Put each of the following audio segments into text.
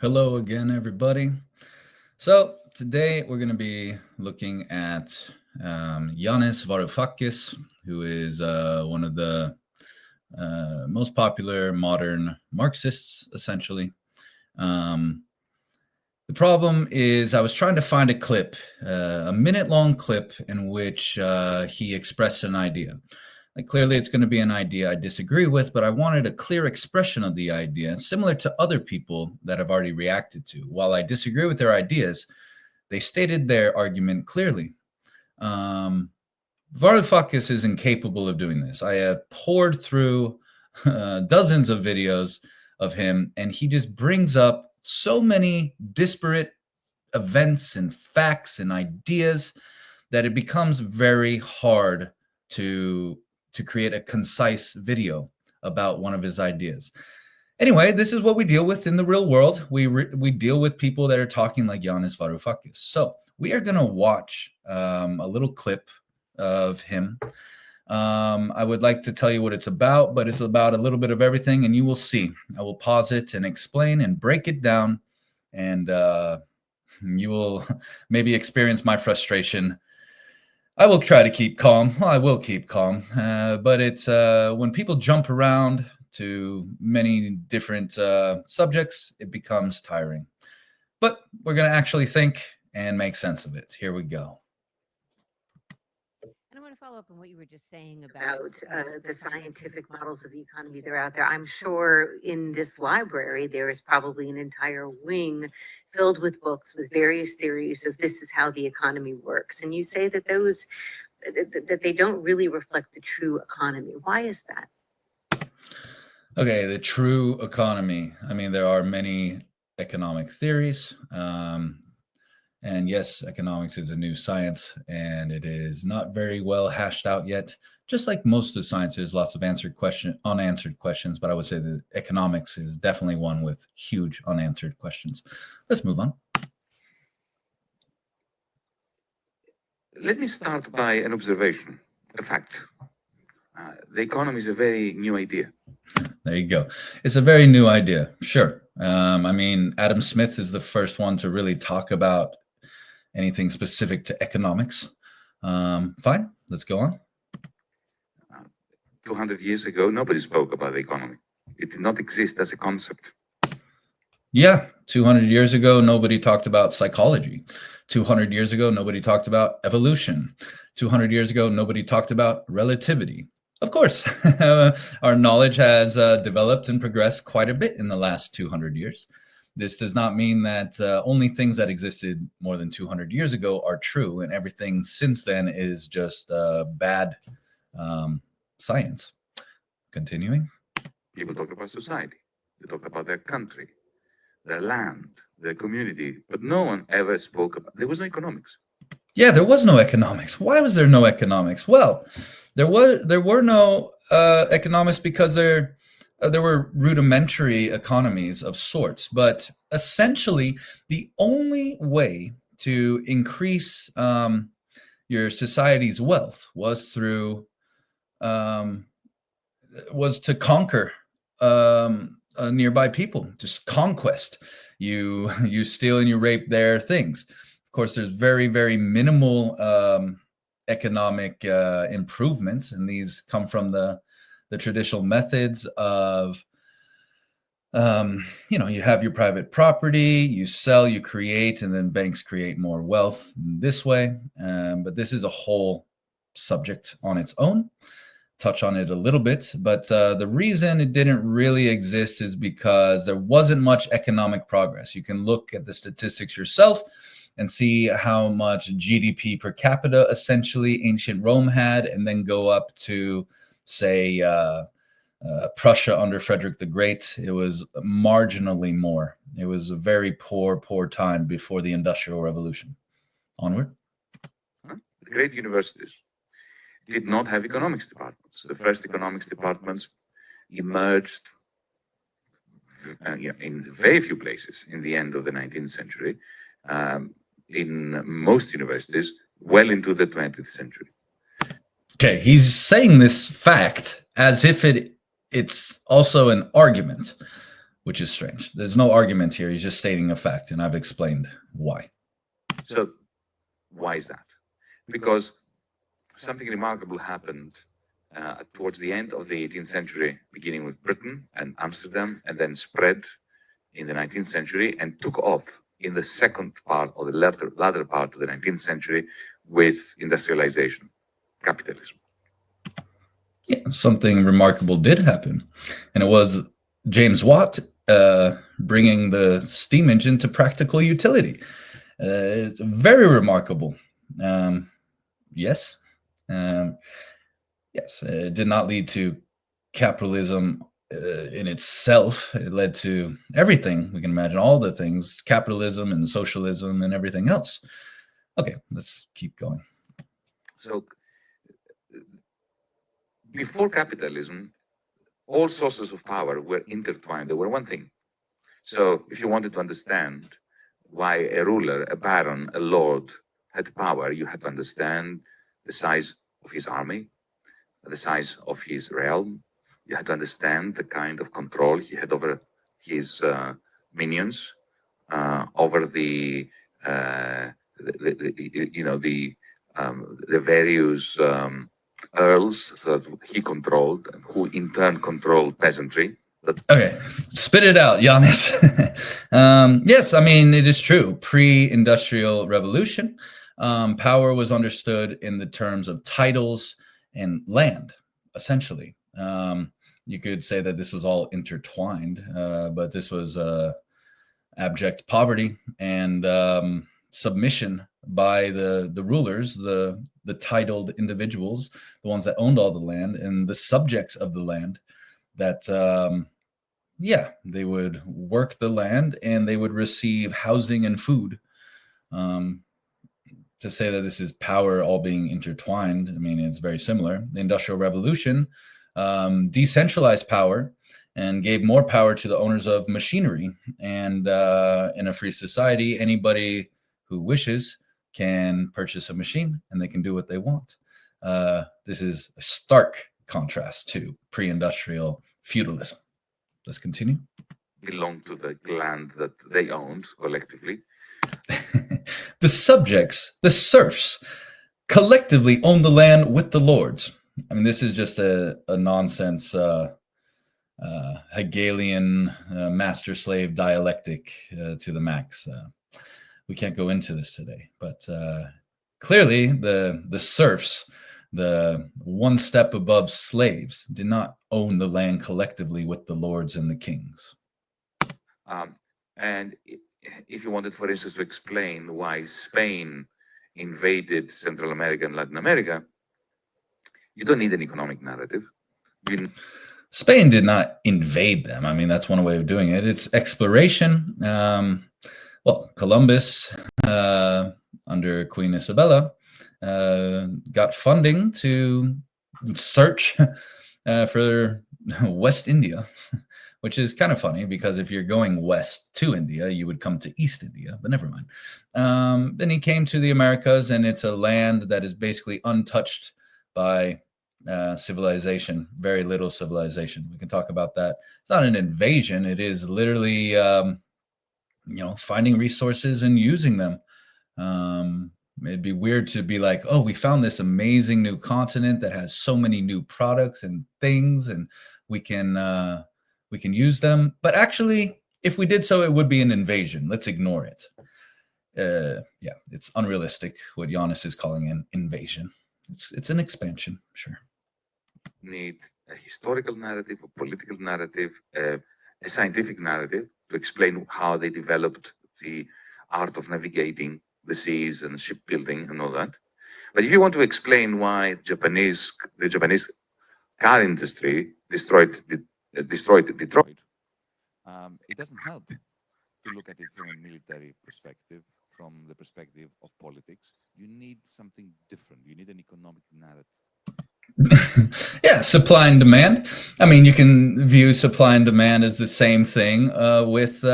Hello again, everybody. So today we're going to be looking at Yanis Varoufakis, who is one of the most popular modern Marxists, essentially. The problem is I was trying to find a clip, a minute-long clip in which he expressed an idea. Like, clearly it's going to be an idea I disagree with, but I wanted a clear expression of the idea, similar to other people that I've already reacted to. While I disagree with their ideas, they stated their argument clearly. Varoufakis is incapable of doing this. I have poured through dozens of videos of him, and he just brings up so many disparate events and facts and ideas that it becomes very hard to create a concise video about one of his ideas. Anyway, this is what we deal with in the real world. We deal with people that are talking like Yanis Varoufakis. So we are going to watch a little clip of him. I would like to tell you what it's about, but it's about a little bit of everything, and you will see. I will pause it and explain and break it down, and you will maybe experience my frustration. I will try to keep calm. Well, I will keep calm, but it's when people jump around to many different subjects, it becomes tiring. But we're going to actually think and make sense of it. Here we go. And I want to follow up on what you were just saying about the scientific models of the economy that are out there. I'm sure in this library, there is probably an entire wing filled with books with various theories of this is how the economy works. And you say that those, that they don't really reflect the true economy. Why is that? Okay, the true economy. I mean, there are many economic theories. And yes, economics is a new science, and it is not very well hashed out yet. Just like most of science, there's lots of unanswered questions, but I would say that economics is definitely one with huge unanswered questions. Let's move on. Let me start by an observation, a fact. The economy is a very new idea. There you go. It's a very new idea, sure. I mean, Adam Smith is the first one to really talk about anything specific to economics. Fine, let's go on. 200 years ago, nobody spoke about the economy. It did not exist as a concept. Yeah, 200 years ago, nobody talked about psychology. 200 years ago, nobody talked about evolution. 200 years ago, nobody talked about relativity. Of course, our knowledge has developed and progressed quite a bit in the last 200 years. This does not mean that only things that existed more than 200 years ago are true, and everything since then is just bad science. Continuing. People talk about society. They talk about their country, their land, their community, but no one ever spoke about. There was no economics. Yeah, there was no economics. Why was there no economics? Well, there were no economics because there were rudimentary economies of sorts, but essentially the only way to increase your society's wealth was through was to conquer nearby people, just conquest. You steal and you rape their things. Of course, there's very, very minimal economic improvements, and these come from the traditional methods of, you have your private property, you sell, you create, and then banks create more wealth this way. But this is a whole subject on its own. Touch on it a little bit, but the reason it didn't really exist is because there wasn't much economic progress. You can look at the statistics yourself and see how much GDP per capita essentially ancient Rome had, and then go up to, say, Prussia under Frederick the Great. It was marginally more. It was a very poor time before the Industrial Revolution. Onward. The great universities did not have economics departments. The first economics departments emerged in very few places in the end of the 19th century, in most universities, well into the 20th century. Okay, he's saying this fact as if it's also an argument. which is strange. There's no argument here. He's just stating a fact, and I've explained why. So why is that? Because something remarkable happened towards the end of the 18th century, beginning with Britain and Amsterdam, and then spread in the 19th century and took off in the second part or the latter part of the 19th century with industrialization, capitalism. Yeah, something remarkable did happen, and it was James Watt bringing the steam engine to practical utility. It's very remarkable. Yes. Yes, it did not lead to capitalism in itself. It led to everything we can imagine, all the things, capitalism and socialism and everything else. Okay, let's keep going. So before capitalism, all sources of power were intertwined. They were one thing. So if you wanted to understand why a ruler, a baron, a lord had power, you had to understand the size of his army, the size of his realm. You had to understand the kind of control he had over his minions, over the various earls that he controlled, and who in turn controlled peasantry. Okay, spit it out, Yanis. Yes, I mean, it is true. Pre-industrial revolution, power was understood in the terms of titles and land, essentially. You could say that this was all intertwined, but this was abject poverty and submission by the rulers, the titled individuals, the ones that owned all the land, and the subjects of the land that they would work the land and they would receive housing and food. To say that this is power all being intertwined, I mean, it's very similar. The Industrial Revolution decentralized power and gave more power to the owners of machinery. And in a free society, anybody who wishes can purchase a machine and they can do what they want. This is a stark contrast to pre-industrial feudalism. Let's continue. Belong to the land that they owned collectively. The subjects, the serfs, collectively own the land with the lords. I mean, this is just a nonsense Hegelian master-slave dialectic to the max. We can't go into this today, but clearly the serfs, the one step above slaves, did not own the land collectively with the lords and the kings. And if you wanted, for instance, to explain why Spain invaded Central America and Latin America, you don't need an economic narrative. Spain did not invade them. I mean, that's one way of doing it. It's exploration. Well, Columbus, under Queen Isabella, got funding to search for West India, which is kind of funny because if you're going west to India, you would come to East India, but never mind. Then he came to the Americas, and it's a land that is basically untouched by civilization, very little civilization. We can talk about that. It's not an invasion. It is literally, finding resources and using them. It'd be weird to be like, oh, we found this amazing new continent that has so many new products and things, and we can use them. But actually, if we did so, it would be an invasion. Let's ignore it. It's unrealistic what Yanis is calling an invasion. It's an expansion, sure. Need a historical narrative, a political narrative, a scientific narrative to explain how they developed the art of navigating the seas and shipbuilding and all that. But if you want to explain why the Japanese car industry destroyed Detroit, it doesn't help to look at it from a military perspective, from the perspective of politics. You need something different. You need an economic narrative. Yeah, supply and demand. I mean, you can view supply and demand as the same thing with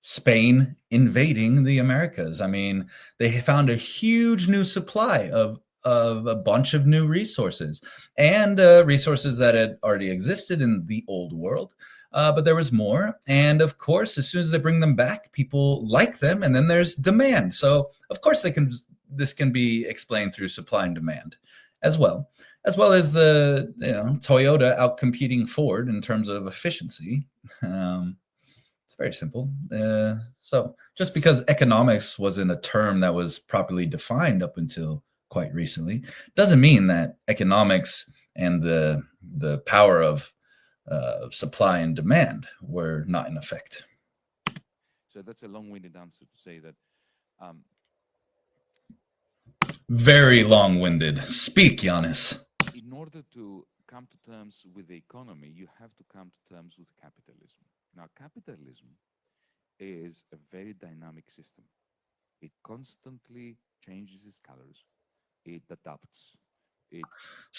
Spain invading the Americas. I mean, they found a huge new supply of a bunch of new resources and resources that had already existed in the old world. but there was more. And of course, as soon as they bring them back, people like them, and then there's demand. So of course this can be explained through supply and demand as well as the Toyota outcompeting Ford in terms of efficiency. It's very simple. So just because economics wasn't a term that was properly defined up until quite recently, doesn't mean that economics and the power of supply and demand were not in effect. So that's a long-winded answer to say that. Very long-winded. Speak, Yanis. In order to come to terms with the economy, you have to come to terms with capitalism. Now, capitalism is a very dynamic system. It constantly changes its colors. It adapts.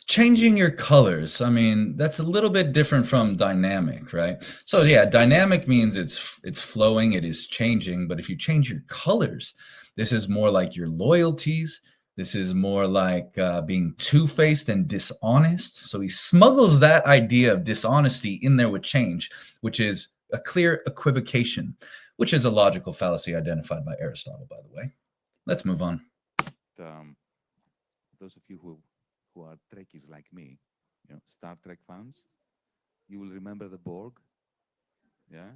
Changing your colors, I mean, that's a little bit different from dynamic, right? So yeah, dynamic means it's flowing, it is changing. But if you change your colors, this is more like your loyalties. This is more like being two-faced and dishonest. So he smuggles that idea of dishonesty in there with change, which is a clear equivocation, which is a logical fallacy identified by Aristotle, by the way. Let's move on. Those of you who are Trekkies like me, Star Trek fans, you will remember the Borg. Yeah,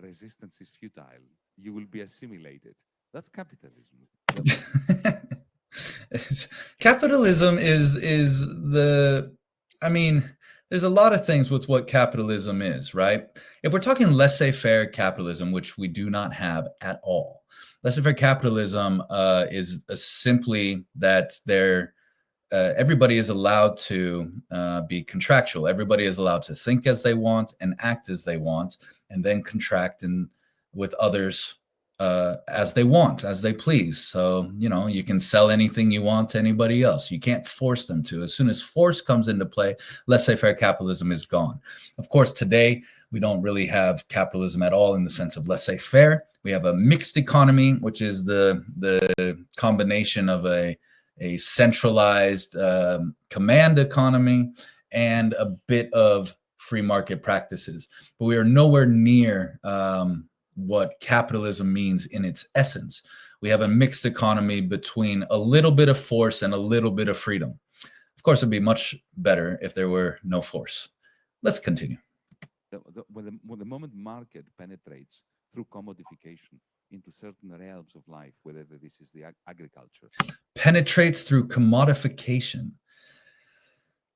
resistance is futile. You will be assimilated. That's capitalism. Capitalism is the. I mean, there's a lot of things with what capitalism is, right? If we're talking laissez-faire capitalism, which we do not have at all, laissez-faire capitalism is simply that everybody is allowed to be contractual. Everybody is allowed to think as they want and act as they want, and then contract with others as they want, as they please. So, you can sell anything you want to anybody else. You can't force them to. As soon as force comes into play, laissez-faire capitalism is gone. Of course, today, we don't really have capitalism at all in the sense of laissez-faire. We have a mixed economy, which is the combination of a centralized command economy and a bit of free market practices. But we are nowhere near what capitalism means in its essence. We have a mixed economy between a little bit of force and a little bit of freedom. Of course, it'd be much better if there were no force. Let's continue. When the moment market penetrates through commodification into certain realms of life, whether this is the agriculture. Penetrates through commodification.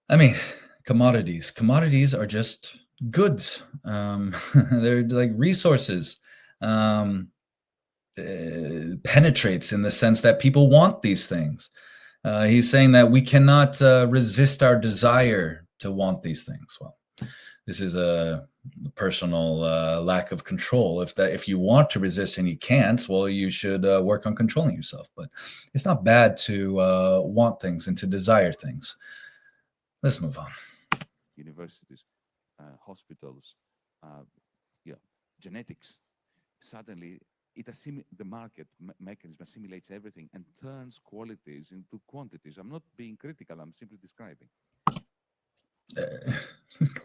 I mean, commodities. Commodities are just goods. They're like resources. Penetrates in the sense that people want these things. He's saying that we cannot resist our desire to want these things. Well, this is a personal lack of control. If you want to resist and you can't, well, you should work on controlling yourself. But it's not bad to want things and to desire things. Let's move on. Universities, hospitals, genetics. Suddenly, the market mechanism assimilates everything and turns qualities into quantities. I'm not being critical. I'm simply describing.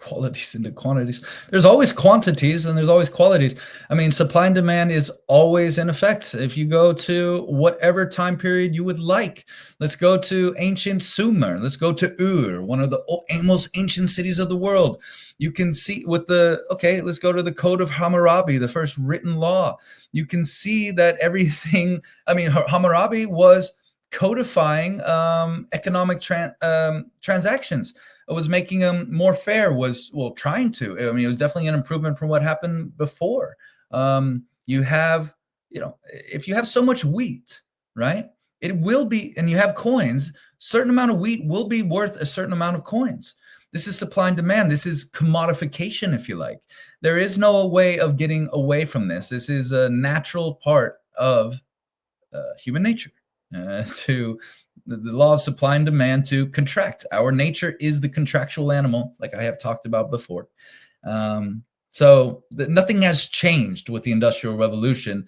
Qualities into quantities. There's always quantities and there's always qualities. I mean, supply and demand is always in effect. If you go to whatever time period you would like, let's go to ancient Sumer. Let's go to Ur, one of the most ancient cities of the world. You can see let's go to the Code of Hammurabi, the first written law. You can see that everything, Hammurabi was codifying economic transactions. It was making them more fair, trying to. It was definitely an improvement from what happened before. You have, if you have so much wheat, right, it will be, and you have coins, certain amount of wheat will be worth a certain amount of coins. This is supply and demand. This is commodification, if you like. There is no way of getting away from this. This is a natural part of human nature. To the law of supply and demand to contract. Our nature is the contractual animal, like I have talked about before. So nothing has changed with the Industrial Revolution,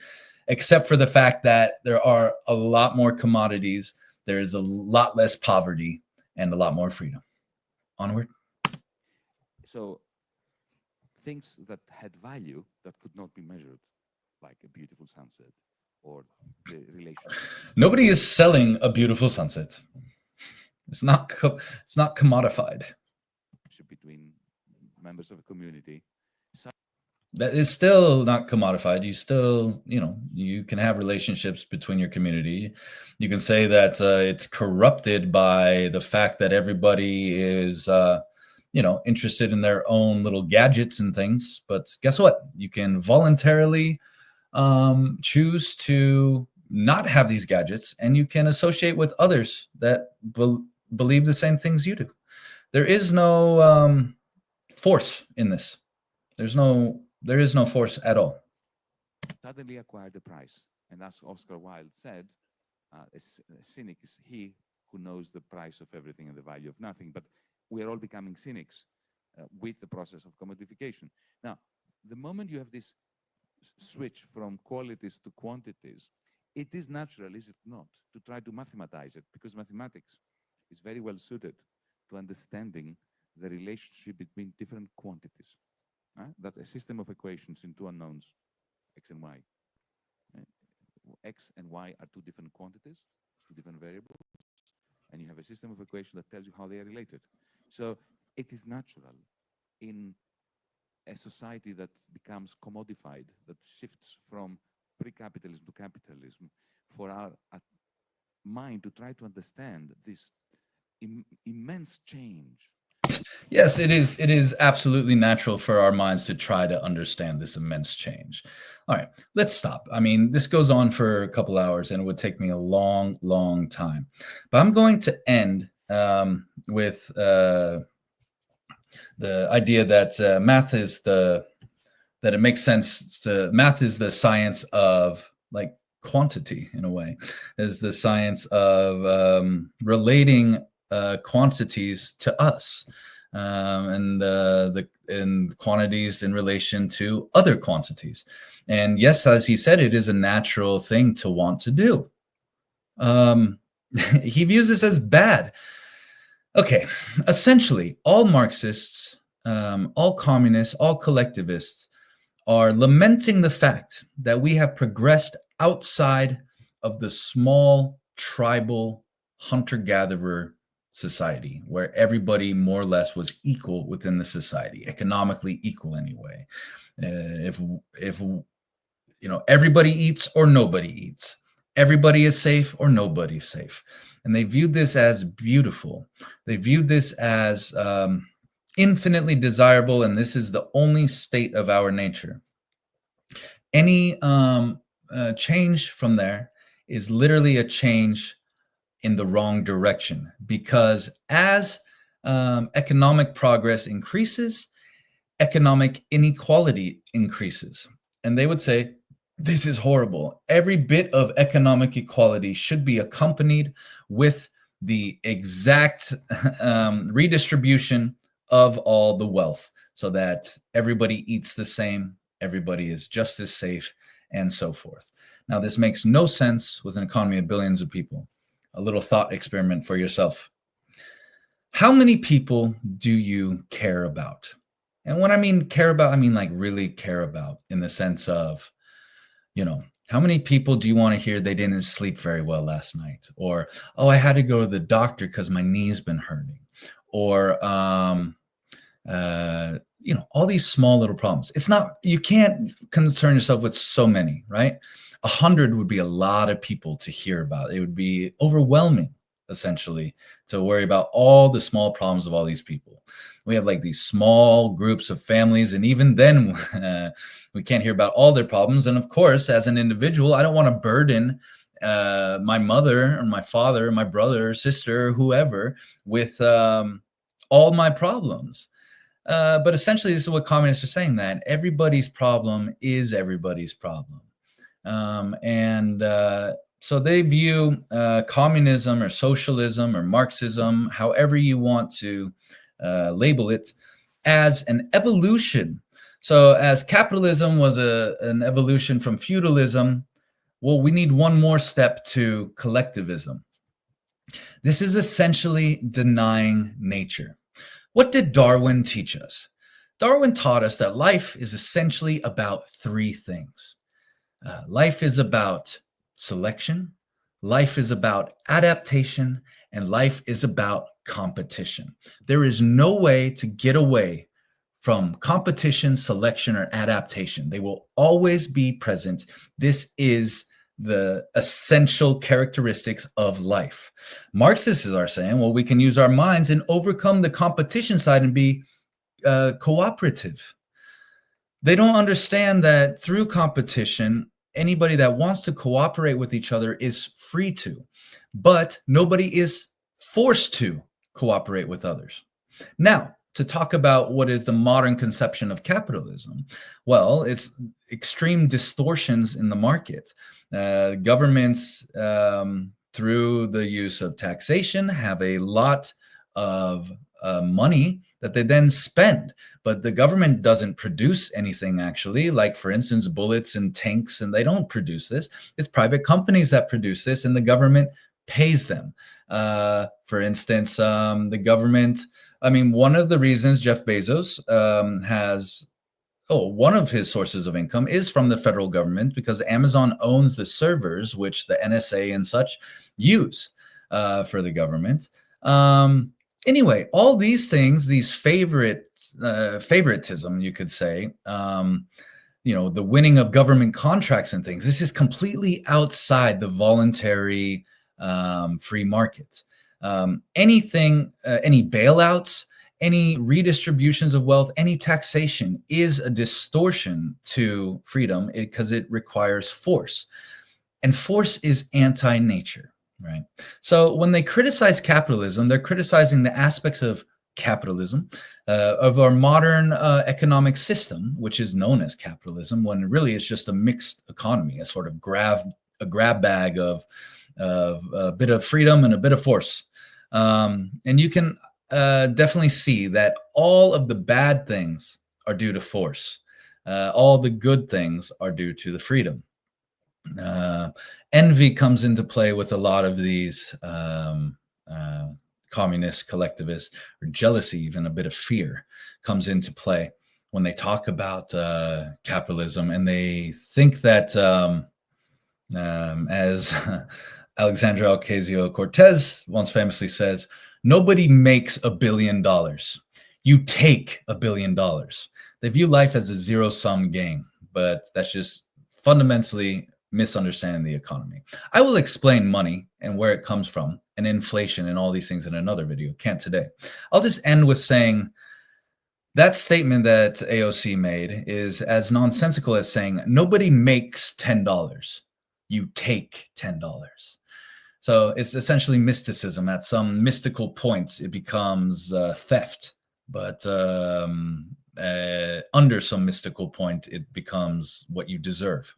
except for the fact that there are a lot more commodities, there is a lot less poverty, and a lot more freedom. Onward. So things that had value that could not be measured, like a beautiful sunset or the relationship. Nobody is selling a beautiful sunset. It's not commodified. Between members of a community. That is still not commodified. You still, you can have relationships between your community. You can say that it's corrupted by the fact that everybody is, interested in their own little gadgets and things. But guess what? You can voluntarily choose to not have these gadgets, and you can associate with others that believe the same things you do. There is no force in this. There is no force at all. Suddenly acquired the price. And as Oscar Wilde said, a cynic is he who knows the price of everything and the value of nothing. But we are all becoming cynics with the process of commodification. Now, the moment you have this switch from qualities to quantities, it is natural, is it not, to try to mathematize it, because mathematics is very well suited to understanding the relationship between different quantities. That's a system of equations in two unknowns, x and y. X and y are two different quantities, two different variables, and you have a system of equations that tells you how they are related. So it is natural in a society that becomes commodified, that shifts from pre-capitalism to capitalism, for our mind to try to understand this immense change. Yes, it is. It is absolutely natural for our minds to try to understand this immense change. All right, let's stop. I mean, this goes on for a couple hours, and it would take me a long, long time. But I'm going to end with the idea that math is that it makes sense. Math is the science of like quantity, in a way, is the science of relating quantities to us. And quantities in relation to other quantities. And yes, as he said, it is a natural thing to want to do. He views this as bad. Okay, essentially, all Marxists, all communists, all collectivists are lamenting the fact that we have progressed outside of the small tribal hunter-gatherer society, where everybody more or less was equal within the society, economically equal anyway. If everybody eats or nobody eats, everybody is safe or nobody's safe. And they viewed this as beautiful. They viewed this as infinitely desirable, and this is the only state of our nature. Any change from there is literally a change in the wrong direction, because as economic progress increases, economic inequality increases. And they would say, this is horrible. Every bit of economic equality should be accompanied with the exact redistribution of all the wealth, so that everybody eats the same, everybody is just as safe, and so forth. Now, this makes no sense with an economy of billions of people. A little thought experiment for yourself. How many people do you care about? And when I mean care about, I mean like really care about, in the sense of, how many people do you want to hear they didn't sleep very well last night? Or, oh, I had to go to the doctor because my knee's been hurting. Or, all these small little problems. It's not, you can't concern yourself with so many, right? 100 would be a lot of people to hear about. It would be overwhelming, essentially, to worry about all the small problems of all these people. We have like these small groups of families, and even then we can't hear about all their problems. And of course, as an individual, I don't want to burden my mother or my father or my brother or sister or whoever with all my problems. But essentially, this is what communists are saying, that everybody's problem is everybody's problem. So they view communism or socialism or Marxism, however you want to label it, as an evolution. So as capitalism was an evolution from feudalism, well, we need one more step to collectivism. This is essentially denying nature. What did Darwin teach us? Darwin taught us that life is essentially about three things. Life is about selection, life is about adaptation, and life is about competition. There is no way to get away from competition, selection, or adaptation. They will always be present. This is the essential characteristics of life. Marxists are saying, well, we can use our minds and overcome the competition side and be cooperative. They don't understand that through competition, anybody that wants to cooperate with each other is free to, but nobody is forced to cooperate with others. Now, to talk about what is the modern conception of capitalism, well, it's extreme distortions in the market. Governments, through the use of taxation, have a lot of money that they then spend, but the government doesn't produce anything actually, like for instance, bullets and tanks, and they don't produce this. It's private companies that produce this, and the government pays them. For instance, the government, I mean, one of the reasons Jeff Bezos one of his sources of income is from the federal government, because Amazon owns the servers which the NSA and such use for the government. Anyway, all these things, these favoritism, you could say, the winning of government contracts and things, this is completely outside the voluntary free market. Anything, any bailouts, any redistributions of wealth, any taxation is a distortion to freedom because it requires force. And force is anti-nature, right? So when they criticize capitalism, they're criticizing the aspects of capitalism, of our modern economic system, which is known as capitalism, when really it's just a mixed economy, a sort of grab bag of a bit of freedom and a bit of force. And you can definitely see that all of the bad things are due to force. All the good things are due to the freedom. Envy comes into play with a lot of these communist collectivists, or jealousy, even a bit of fear comes into play when they talk about capitalism, and they think that as Alexandra Ocasio-Cortez once famously says, nobody makes $1 billion. You take $1 billion. They view life as a zero-sum game, but that's just fundamentally misunderstanding the economy. I will explain money and where it comes from and inflation and all these things in another video. Can't today. I'll just end with saying that statement that AOC made is as nonsensical as saying nobody makes $10. You take $10. So it's essentially mysticism. At some mystical points, it becomes theft. But under some mystical point, it becomes what you deserve.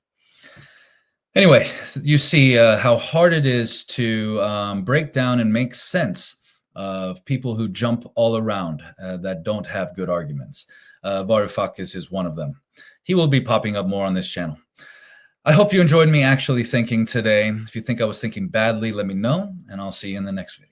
Anyway, you see how hard it is to break down and make sense of people who jump all around that don't have good arguments. Varoufakis is one of them. He will be popping up more on this channel. I hope you enjoyed me actually thinking today. If you think I was thinking badly, let me know, and I'll see you in the next video.